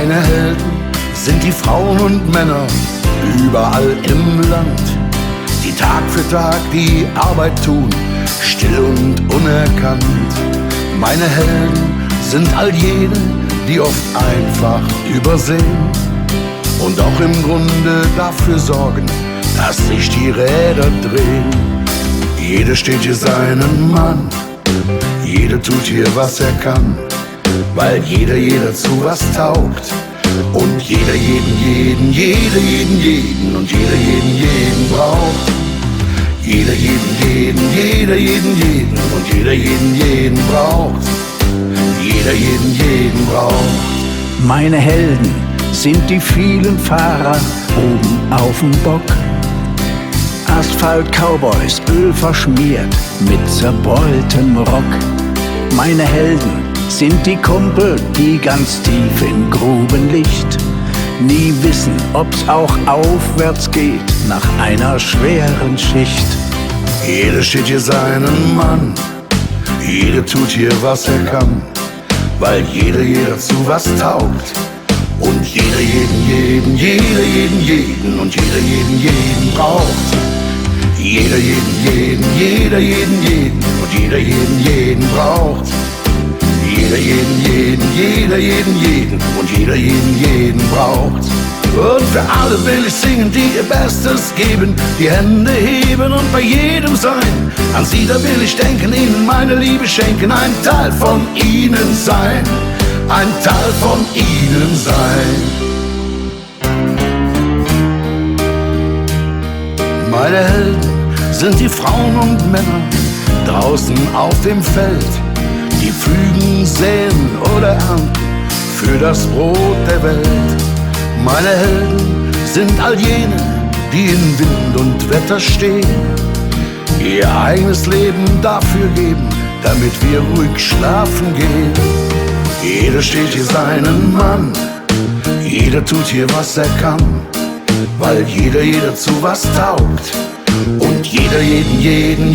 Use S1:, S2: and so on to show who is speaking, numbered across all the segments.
S1: Meine Helden sind die Frauen und Männer überall im Land, die Tag für Tag die Arbeit tun, still und unerkannt. Meine Helden sind all jene, die oft einfach übersehen und auch im Grunde dafür sorgen, dass sich die Räder drehen. Jeder steht hier seinen Mann, jeder tut hier, was er kann, weil jeder zu was taugt. Und jeder jeden und jeder jeden braucht. Jeder jeden und jeder jeden braucht. Jeder jeden braucht.
S2: Meine Helden sind die vielen Fahrer oben auf dem Bock. Asphalt-Cowboys, Öl verschmiert mit zerbeultem Rock. Meine Helden sind die Kumpel, die ganz tief im Grubenlicht nie wissen, ob's auch aufwärts geht nach einer schweren Schicht.
S1: Jeder steht hier seinen Mann, jeder tut hier, was er kann, weil jeder zu was taugt. Und jeder jeden und jeder jeden braucht. Jeder jeden und jeder jeden braucht. Jeder jeden und jeder jeden braucht. Und für alle will ich singen, die ihr Bestes geben, die Hände heben und bei jedem sein. An sie, da will ich denken, ihnen meine Liebe schenken, ein Teil von ihnen sein, ein Teil von ihnen sein. Meine Helden sind die Frauen und Männer draußen auf dem Feld, die pflügen, säen oder ernten für das Brot der Welt. Meine Helden sind all jene, die in Wind und Wetter stehen, ihr eigenes Leben dafür geben, damit wir ruhig schlafen gehen. Jeder steht hier seinen Mann, jeder tut hier, was er kann, weil jeder zu was taugt. Und jeder jeden und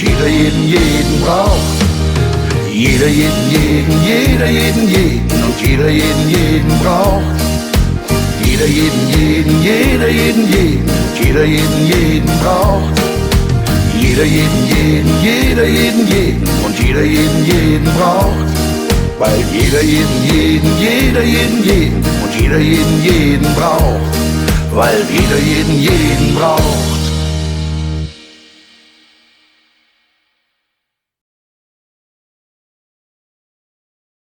S1: jeder jeden braucht. Jeder jeden und jeder jeden braucht. Jeder jeden und jeder jeden braucht. Jeder jeden und jeder jeden braucht. Weil jeder jeden und jeder jeden braucht. Weil jeder jeden